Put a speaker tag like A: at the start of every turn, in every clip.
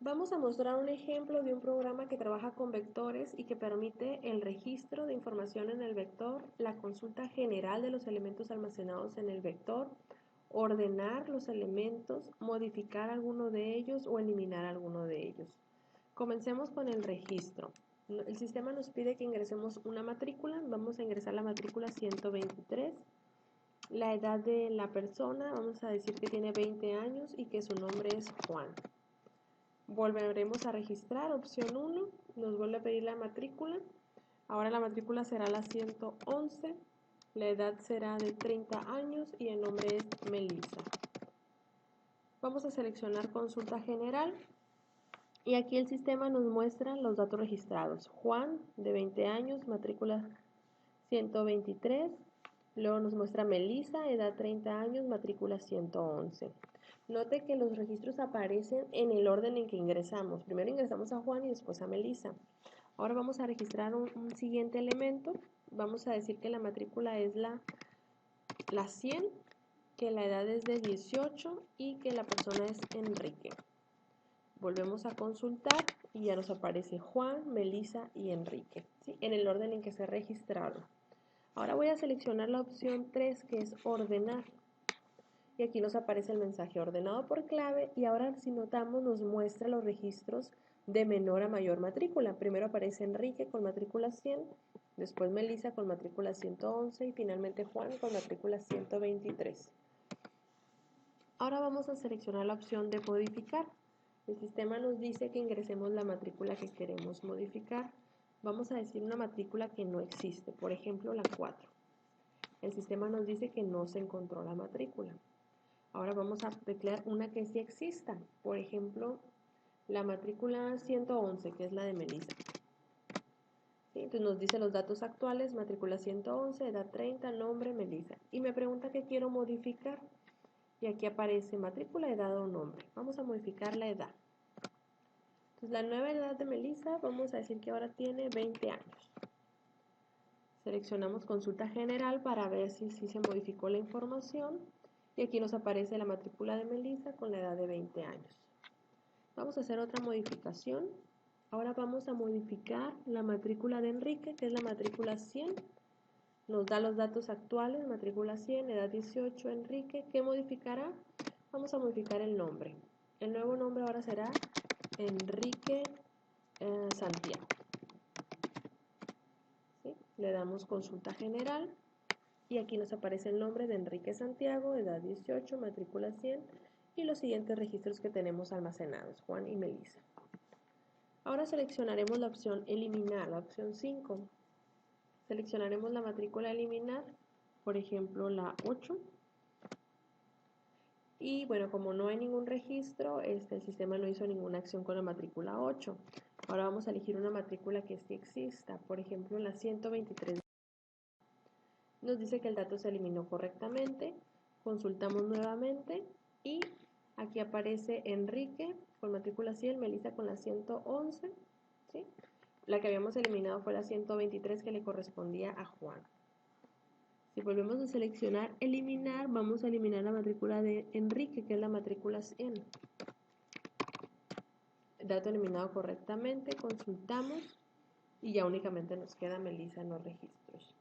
A: Vamos a mostrar un ejemplo de un programa que trabaja con vectores y que permite el registro de información en el vector, la consulta general de los elementos almacenados en el vector, ordenar los elementos, modificar alguno de ellos o eliminar alguno de ellos. Comencemos con el registro. El sistema nos pide que ingresemos una matrícula. Vamos a ingresar la matrícula 123. La edad de la persona, vamos a decir que tiene 20 años y que su nombre es Juan. Volveremos a registrar, opción 1, nos vuelve a pedir la matrícula. Ahora la matrícula será la 111, la edad será de 30 años y el nombre es Melissa. Vamos a seleccionar consulta general y aquí el sistema nos muestra los datos registrados. Juan, de 20 años, matrícula 123. Luego nos muestra Melissa, edad 30 años, matrícula 111. Note que los registros aparecen en el orden en que ingresamos. Primero ingresamos a Juan y después a Melissa. Ahora vamos a registrar un siguiente elemento. Vamos a decir que la matrícula es la 100, que la edad es de 18 y que la persona es Enrique. Volvemos a consultar y ya nos aparece Juan, Melissa y Enrique, ¿sí? En el orden en que se ha registrado. Ahora voy a seleccionar la opción 3, que es ordenar. Y aquí nos aparece el mensaje ordenado por clave y ahora si notamos nos muestra los registros de menor a mayor matrícula. Primero aparece Enrique con matrícula 100, después Melissa con matrícula 111 y finalmente Juan con matrícula 123. Ahora vamos a seleccionar la opción de modificar. El sistema nos dice que ingresemos la matrícula que queremos modificar. Vamos a decir una matrícula que no existe, por ejemplo la 4. El sistema nos dice que no se encontró la matrícula. Ahora vamos a teclear una que sí exista, por ejemplo, la matrícula 111, que es la de Melissa. ¿Sí? Entonces nos dice los datos actuales, matrícula 111, edad 30, nombre, Melissa. Y me pregunta qué quiero modificar. Y aquí aparece matrícula, edad o nombre. Vamos a modificar la edad. Entonces la nueva edad de Melissa, vamos a decir que ahora tiene 20 años. Seleccionamos consulta general para ver si se modificó la información. Y aquí nos aparece la matrícula de Melissa con la edad de 20 años. Vamos a hacer otra modificación. Ahora vamos a modificar la matrícula de Enrique, que es la matrícula 100. Nos da los datos actuales, matrícula 100, edad 18, Enrique. ¿Qué modificará? Vamos a modificar el nombre. El nuevo nombre ahora será Enrique Santiago. ¿Sí? Le damos consulta general. Y aquí nos aparece el nombre de Enrique Santiago, edad 18, matrícula 100 y los siguientes registros que tenemos almacenados, Juan y Melissa. Ahora seleccionaremos la opción eliminar, la opción 5. Seleccionaremos la matrícula a eliminar, por ejemplo la 8. Y bueno, como no hay ningún registro, el sistema no hizo ninguna acción con la matrícula 8. Ahora vamos a elegir una matrícula que sí exista, por ejemplo la 123. Nos dice que el dato se eliminó correctamente, consultamos nuevamente y aquí aparece Enrique con matrícula 100, Melissa con la 111, ¿sí? La que habíamos eliminado fue la 123 que le correspondía a Juan. Si volvemos a seleccionar eliminar, vamos a eliminar la matrícula de Enrique, que es la matrícula 100. Dato eliminado correctamente, consultamos y ya únicamente nos queda Melissa en los registros.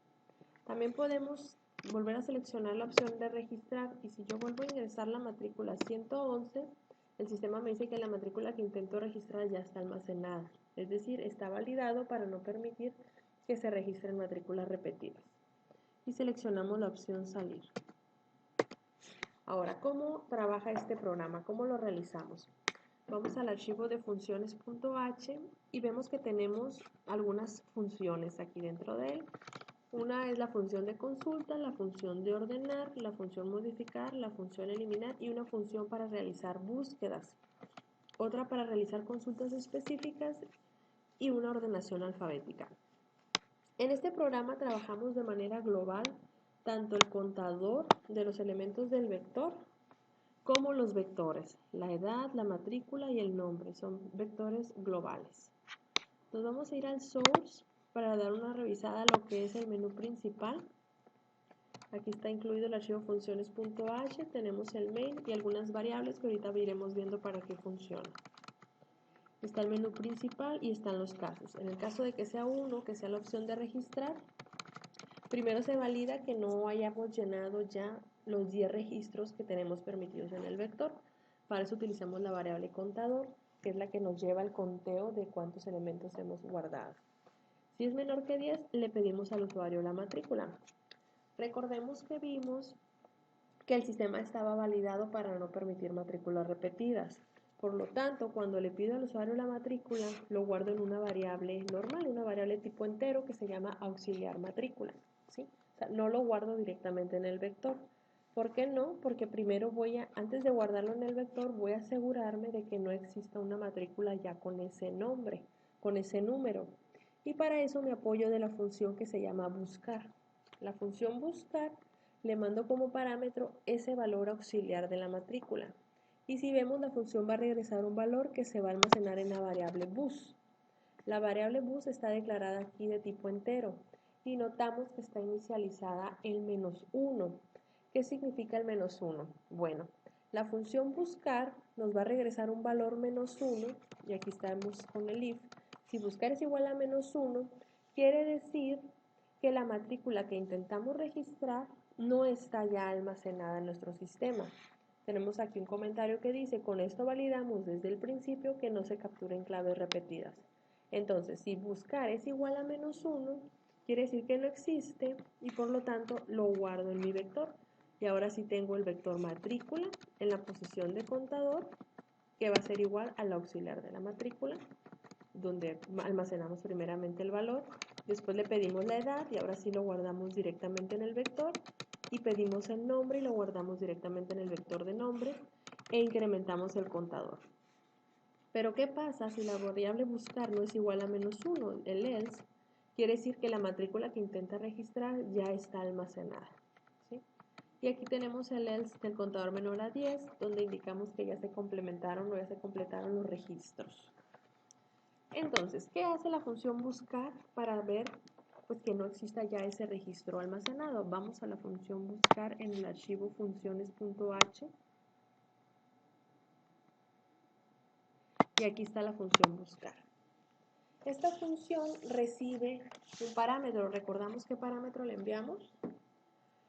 A: También podemos volver a seleccionar la opción de registrar y si yo vuelvo a ingresar la matrícula 111, el sistema me dice que la matrícula que intento registrar ya está almacenada, es decir, está validado para no permitir que se registren matrículas repetidas. Y seleccionamos la opción salir. Ahora, ¿cómo trabaja este programa? ¿Cómo lo realizamos? Vamos al archivo de funciones.h y vemos que tenemos algunas funciones aquí dentro de él. Una es la función de consulta, la función de ordenar, la función modificar, la función eliminar y una función para realizar búsquedas. Otra para realizar consultas específicas y una ordenación alfabética. En este programa trabajamos de manera global tanto el contador de los elementos del vector como los vectores. La edad, la matrícula y el nombre son vectores globales. Nos vamos a ir al source para dar una revisada a lo que es el menú principal. Aquí está incluido el archivo funciones.h, tenemos el main y algunas variables que ahorita iremos viendo para qué funciona. Está el menú principal y están los casos. En el caso de que sea uno, que sea la opción de registrar, primero se valida que no hayamos llenado ya los 10 registros que tenemos permitidos en el vector. Para eso utilizamos la variable contador, que es la que nos lleva el conteo de cuántos elementos hemos guardado. Si es menor que 10, le pedimos al usuario la matrícula. Recordemos que vimos que el sistema estaba validado para no permitir matrículas repetidas. Por lo tanto, cuando le pido al usuario la matrícula, lo guardo en una variable normal, una variable tipo entero que se llama auxiliar matrícula, ¿sí? O sea, no lo guardo directamente en el vector. ¿Por qué no? Porque primero antes de guardarlo en el vector, voy a asegurarme de que no exista una matrícula ya con ese nombre, con ese número. Y para eso me apoyo de la función que se llama buscar. La función buscar le mando como parámetro ese valor auxiliar de la matrícula. Y si vemos, la función va a regresar un valor que se va a almacenar en la variable bus. La variable bus está declarada aquí de tipo entero y notamos que está inicializada en -1. ¿Qué significa el -1? Bueno, la función buscar nos va a regresar un valor -1 y aquí estamos con el if. Si buscar es igual a -1, quiere decir que la matrícula que intentamos registrar no está ya almacenada en nuestro sistema. Tenemos aquí un comentario que dice, con esto validamos desde el principio que no se capturen claves repetidas. Entonces, si buscar es igual a -1, quiere decir que no existe y por lo tanto lo guardo en mi vector. Y ahora sí tengo el vector matrícula en la posición de contador, que va a ser igual al auxiliar de la matrícula, donde almacenamos primeramente el valor, después le pedimos la edad y ahora sí lo guardamos directamente en el vector y pedimos el nombre y lo guardamos directamente en el vector de nombre e incrementamos el contador. Pero ¿qué pasa si la variable buscar no es igual a -1? El else quiere decir que la matrícula que intenta registrar ya está almacenada, ¿sí? Y aquí tenemos el else del contador menor a 10, donde indicamos que ya se complementaron o ya se completaron los registros. Entonces, ¿qué hace la función buscar para ver pues, que no exista ya ese registro almacenado? Vamos a la función buscar en el archivo funciones.h y aquí está la función buscar. Esta función recibe un parámetro. ¿Recordamos qué parámetro le enviamos?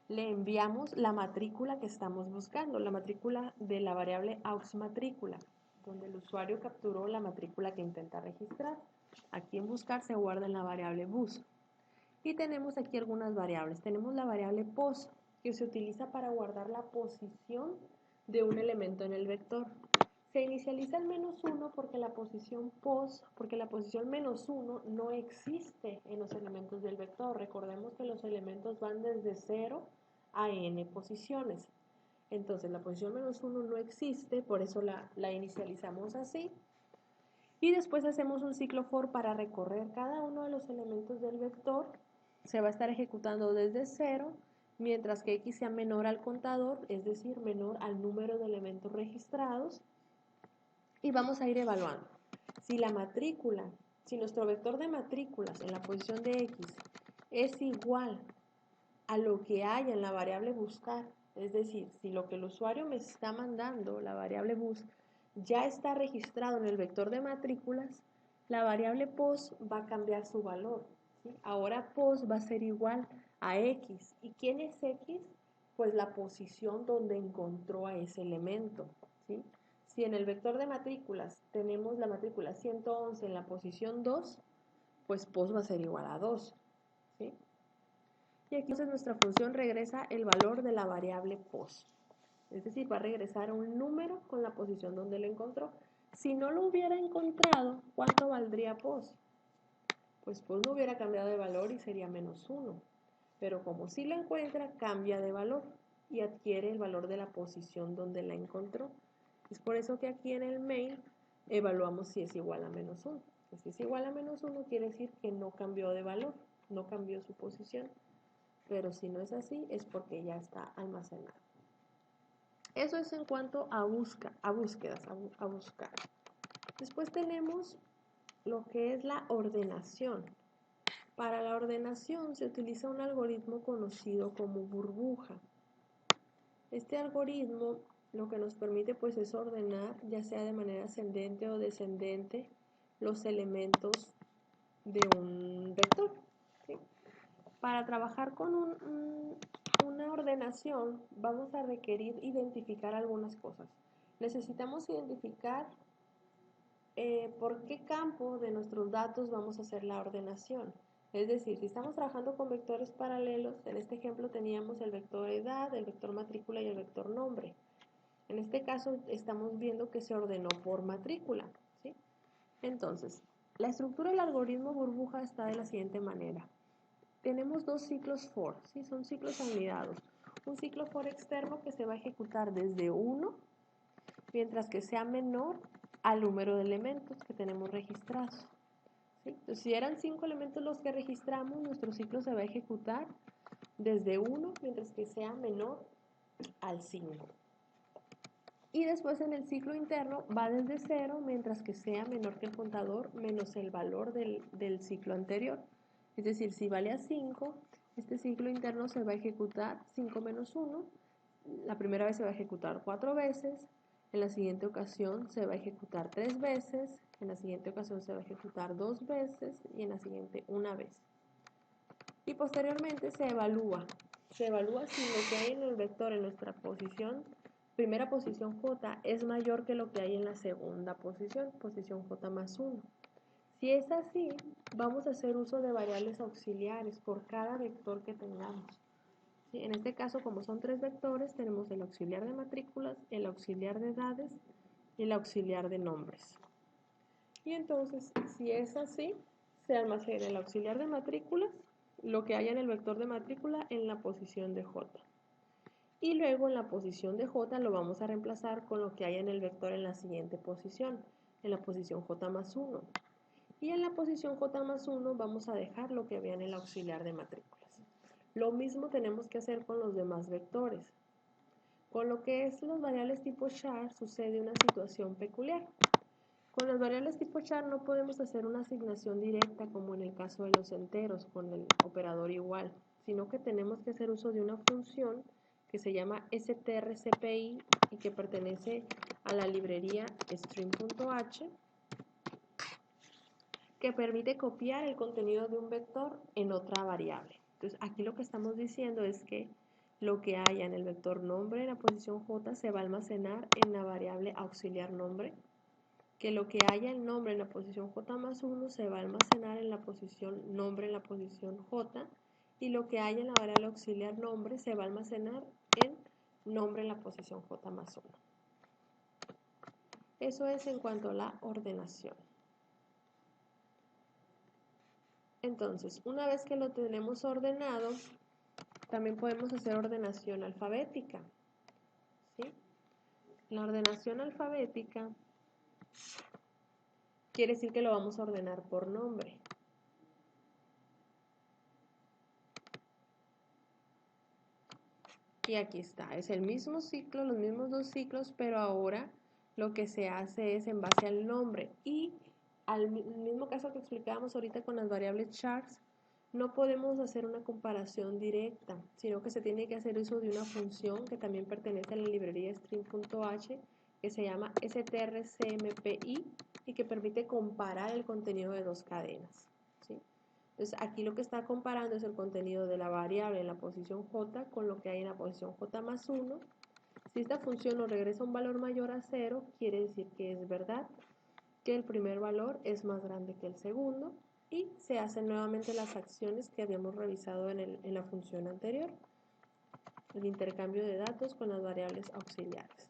A: Le enviamos la matrícula que estamos buscando, la matrícula de la variable auxmatrícula, donde el usuario capturó la matrícula que intenta registrar. Aquí en buscar se guarda en la variable bus. Y tenemos aquí algunas variables. Tenemos la variable pos, que se utiliza para guardar la posición de un elemento en el vector. Se inicializa el -1 porque la posición pos, porque la posición -1 no existe en los elementos del vector. Recordemos que los elementos van desde 0 a n posiciones. Entonces la posición -1 no existe, por eso la inicializamos así. Y después hacemos un ciclo for para recorrer cada uno de los elementos del vector. Se va a estar ejecutando desde 0, mientras que x sea menor al contador, es decir, menor al número de elementos registrados. Y vamos a ir evaluando. Si la matrícula, si nuestro vector de matrículas en la posición de x es igual a lo que hay en la variable buscar, es decir, si lo que el usuario me está mandando, la variable bus, ya está registrado en el vector de matrículas, la variable pos va a cambiar su valor, ¿sí? Ahora pos va a ser igual a x. ¿Y quién es x? Pues la posición donde encontró a ese elemento, ¿sí? Si en el vector de matrículas tenemos la matrícula 111 en la posición 2, pues pos va a ser igual a 2, ¿sí? Y aquí entonces nuestra función regresa el valor de la variable pos. Es decir, va a regresar un número con la posición donde lo encontró. Si no lo hubiera encontrado, ¿cuánto valdría pos? Pues pos no hubiera cambiado de valor y sería -1. Pero como sí lo encuentra, cambia de valor y adquiere el valor de la posición donde la encontró. Es por eso que aquí en el mail evaluamos si es igual a -1. Si es igual a -1 quiere decir que no cambió de valor, no cambió su posición. Pero si no es así, es porque ya está almacenado. Eso es en cuanto a buscar. Después tenemos lo que es la ordenación. Para la ordenación se utiliza un algoritmo conocido como burbuja. Este algoritmo lo que nos permite pues es ordenar ya sea de manera ascendente o descendente los elementos de un vector. ¿Sí? Para trabajar con una ordenación vamos a requerir identificar algunas cosas. Necesitamos identificar por qué campo de nuestros datos vamos a hacer la ordenación. Es decir, si estamos trabajando con vectores paralelos, en este ejemplo teníamos el vector edad, el vector matrícula y el vector nombre. En este caso estamos viendo que se ordenó por matrícula, ¿sí? Entonces, la estructura del algoritmo burbuja está de la siguiente manera. Tenemos dos ciclos for, ¿sí? Son ciclos anidados. Un ciclo for externo que se va a ejecutar desde 1, mientras que sea menor al número de elementos que tenemos registrados. ¿Sí? Entonces, si eran 5 elementos los que registramos, nuestro ciclo se va a ejecutar desde 1, mientras que sea menor al 5. Y después en el ciclo interno va desde 0, mientras que sea menor que el contador menos el valor del ciclo anterior. Es decir, si vale a 5, este ciclo interno se va a ejecutar 5 menos 1. La primera vez se va a ejecutar 4 veces, en la siguiente ocasión se va a ejecutar 3 veces, en la siguiente ocasión se va a ejecutar 2 veces y en la siguiente 1 vez. Y posteriormente se evalúa si lo que hay en el vector en nuestra primera posición J es mayor que lo que hay en la segunda posición J más 1. Si es así, vamos a hacer uso de variables auxiliares por cada vector que tengamos. ¿Sí? En este caso, como son 3 vectores, tenemos el auxiliar de matrículas, el auxiliar de edades y el auxiliar de nombres. Y entonces, si es así, se almacena el auxiliar de matrículas, lo que haya en el vector de matrícula, en la posición de J. Y luego en la posición de J lo vamos a reemplazar con lo que haya en el vector en la siguiente posición, en la posición J más 1. Y en la posición J más 1 vamos a dejar lo que había en el auxiliar de matrículas. Lo mismo tenemos que hacer con los demás vectores. Con lo que es las variables tipo char sucede una situación peculiar. Con las variables tipo char no podemos hacer una asignación directa como en el caso de los enteros con el operador igual, sino que tenemos que hacer uso de una función que se llama strcpy y que pertenece a la librería string.h, que permite copiar el contenido de un vector en otra variable. Entonces, aquí lo que estamos diciendo es que lo que haya en el vector nombre en la posición J se va a almacenar en la variable auxiliar nombre, que lo que haya el nombre en la posición J más 1 se va a almacenar en la posición nombre en la posición J, y lo que haya en la variable auxiliar nombre se va a almacenar en nombre en la posición J más 1. Eso es en cuanto a la ordenación. Entonces, una vez que lo tenemos ordenado, también podemos hacer ordenación alfabética. ¿Sí? La ordenación alfabética quiere decir que lo vamos a ordenar por nombre. Y aquí está, es el mismo ciclo, los mismos dos ciclos, pero ahora lo que se hace es en base al nombre. Y al mismo caso que explicábamos ahorita con las variables chars, no podemos hacer una comparación directa, sino que se tiene que hacer uso de una función que también pertenece a la librería string.h, que se llama strcmpy y que permite comparar el contenido de dos cadenas. ¿Sí? Entonces, aquí lo que está comparando es el contenido de la variable en la posición J con lo que hay en la posición J más 1. Si esta función nos regresa un valor mayor a 0, quiere decir que es verdad que el primer valor es más grande que el segundo, y se hacen nuevamente las acciones que habíamos revisado en la función anterior, el intercambio de datos con las variables auxiliares.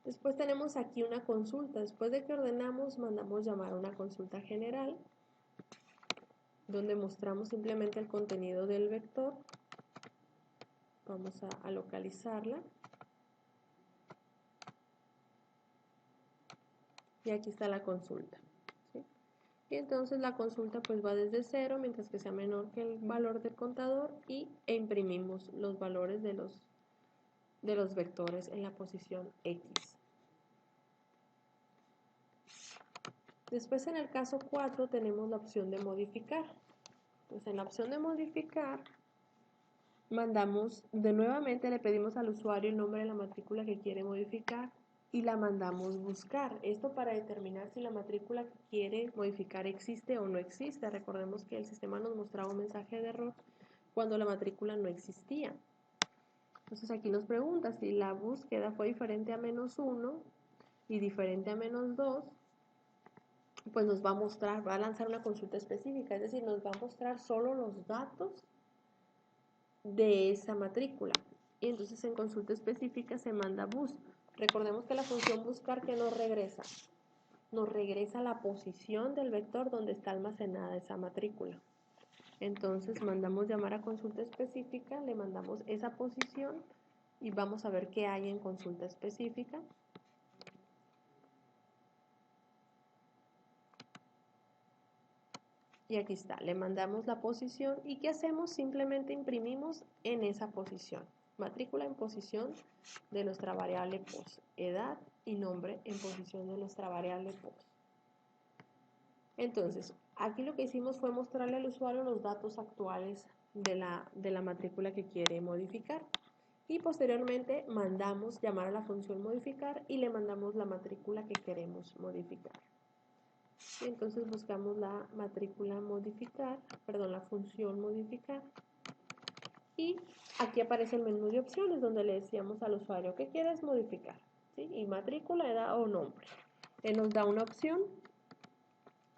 A: Después tenemos aquí una consulta. Después de que ordenamos, mandamos llamar a una consulta general, donde mostramos simplemente el contenido del vector. Vamos a localizarla. Y aquí está la consulta. ¿Sí? Y entonces la consulta pues va desde 0, mientras que sea menor que el valor del contador, e imprimimos los valores de los vectores en la posición X. Después en el caso 4 tenemos la opción de modificar. Pues en la opción de modificar nuevamente le pedimos al usuario el nombre de la matrícula que quiere modificar. y la mandamos buscar. Esto para determinar si la matrícula que quiere modificar existe o no existe. Recordemos que el sistema nos mostraba un mensaje de error cuando la matrícula no existía. Entonces aquí nos pregunta si la búsqueda fue diferente a -1 y diferente a -2, pues nos va a mostrar, va a lanzar una consulta específica, es decir, nos va a mostrar solo los datos de esa matrícula. Y entonces en consulta específica se manda bus. Recordemos que la función buscar, ¿qué nos regresa? Nos regresa la posición del vector donde está almacenada esa matrícula. Entonces mandamos llamar a consulta específica, le mandamos esa posición y vamos a ver qué hay en consulta específica. Y aquí está, le mandamos la posición y ¿qué hacemos? Simplemente imprimimos en esa posición. Matrícula en posición de nuestra variable post, edad y nombre en posición de nuestra variable post. Entonces, aquí lo que hicimos fue mostrarle al usuario los datos actuales de la matrícula que quiere modificar. Y posteriormente mandamos llamar a la función modificar y le mandamos la matrícula que queremos modificar. Y entonces buscamos la matrícula modificar, perdón, la función modificar. Y aquí aparece el menú de opciones donde le decíamos al usuario ¿qué quieres modificar? ¿Sí? Y matrícula, edad o nombre. Él nos da una opción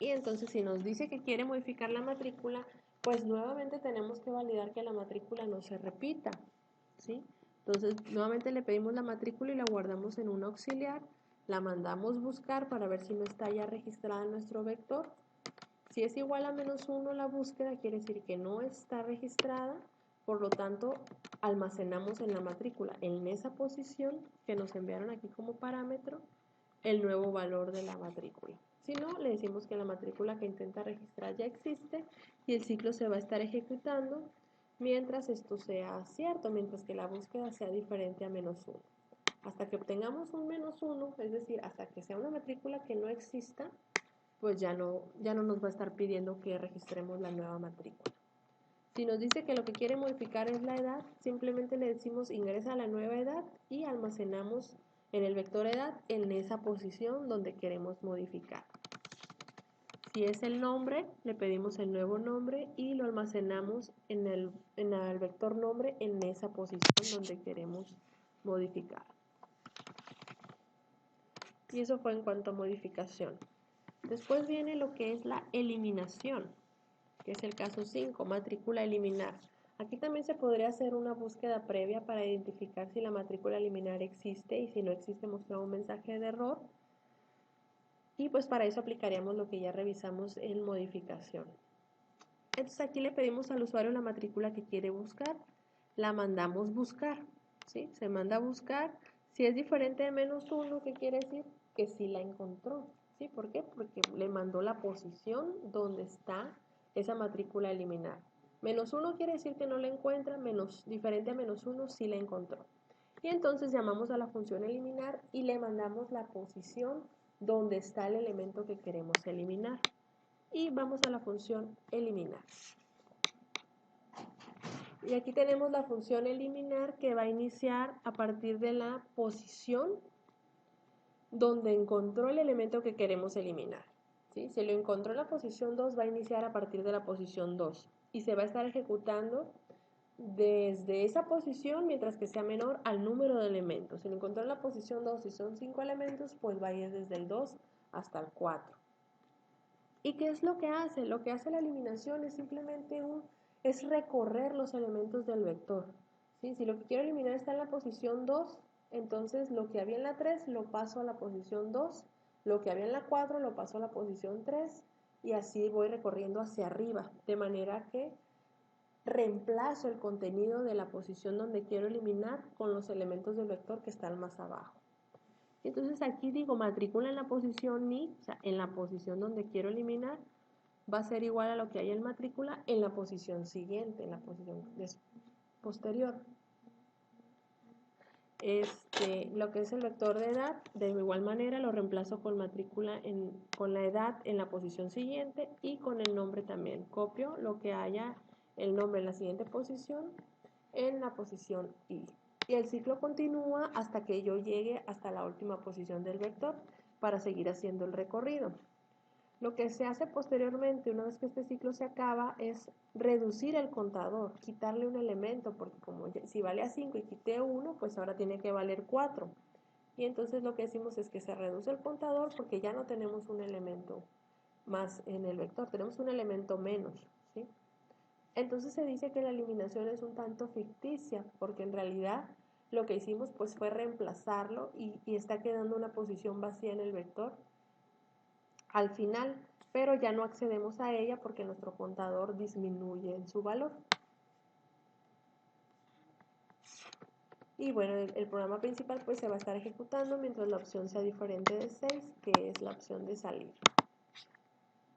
A: y entonces si nos dice que quiere modificar la matrícula, pues nuevamente tenemos que validar que la matrícula no se repita, ¿sí? Entonces nuevamente le pedimos la matrícula y la guardamos en un auxiliar, la mandamos buscar para ver si no está ya registrada en nuestro vector. Si es igual a -1 la búsqueda, quiere decir que no está registrada, por lo tanto almacenamos en la matrícula, en esa posición que nos enviaron aquí como parámetro, el nuevo valor de la matrícula. Si no, le decimos que la matrícula que intenta registrar ya existe y el ciclo se va a estar ejecutando mientras esto sea cierto, mientras que la búsqueda sea diferente a -1. Hasta que obtengamos un -1, es decir, hasta que sea una matrícula que no exista, pues ya no nos va a estar pidiendo que registremos la nueva matrícula. Si nos dice que lo que quiere modificar es la edad, simplemente le decimos ingresa a la nueva edad y almacenamos en el vector edad en esa posición donde queremos modificar. Si es el nombre, le pedimos el nuevo nombre y lo almacenamos en el vector nombre en esa posición donde queremos modificar. Y eso fue en cuanto a modificación. Después viene lo que es la eliminación, que es el caso 5, matrícula eliminar. Aquí también se podría hacer una búsqueda previa para identificar si la matrícula eliminar existe y si no existe mostrar un mensaje de error. Y pues para eso aplicaríamos lo que ya revisamos en modificación. Entonces aquí le pedimos al usuario la matrícula que quiere buscar, la mandamos buscar, ¿sí? Se manda a buscar. Si es diferente de -1, ¿qué quiere decir? Que sí la encontró, ¿sí? ¿Por qué? Porque le mandó la posición donde está esa matrícula a eliminar. -1 quiere decir que no la encuentra, diferente a -1 sí la encontró. Y entonces llamamos a la función eliminar y le mandamos la posición donde está el elemento que queremos eliminar. Y vamos a la función eliminar. Y aquí tenemos la función eliminar que va a iniciar a partir de la posición donde encontró el elemento que queremos eliminar. ¿Sí? Si lo encontró en la posición 2, va a iniciar a partir de la posición 2 y se va a estar ejecutando desde esa posición mientras que sea menor al número de elementos. Si lo encontró en la posición 2 y son 5 elementos, pues va a ir desde el 2 hasta el 4. ¿Y qué es lo que hace? Lo que hace la eliminación es simplemente es recorrer los elementos del vector. ¿Sí? Si lo que quiero eliminar está en la posición 2, entonces lo que había en la 3 lo paso a la posición 2, lo que había en la 4 lo paso a la posición 3 y así voy recorriendo hacia arriba, de manera que reemplazo el contenido de la posición donde quiero eliminar con los elementos del vector que están más abajo. Entonces aquí digo matrícula en la posición ni, o sea, en la posición donde quiero eliminar, va a ser igual a lo que hay en matrícula en la posición siguiente, en la posición posterior. Lo que es el vector de edad, de igual manera lo reemplazo con matrícula con la edad en la posición siguiente y con el nombre también. Copio lo que haya el nombre en la siguiente posición en la posición Y. y el ciclo continúa hasta que yo llegue hasta la última posición del vector para seguir haciendo el recorrido. Lo que se hace posteriormente, una vez que este ciclo se acaba, es reducir el contador, quitarle un elemento, porque como si valía 5 y quité 1, pues ahora tiene que valer 4. Y entonces lo que decimos es que se reduce el contador porque ya no tenemos un elemento más en el vector, tenemos un elemento menos, ¿sí? Entonces se dice que la eliminación es un tanto ficticia, porque en realidad lo que hicimos pues fue reemplazarlo y está quedando una posición vacía en el vector al final, pero ya no accedemos a ella porque nuestro contador disminuye en su valor. Y bueno, el programa principal pues se va a estar ejecutando mientras la opción sea diferente de 6, que es la opción de salir.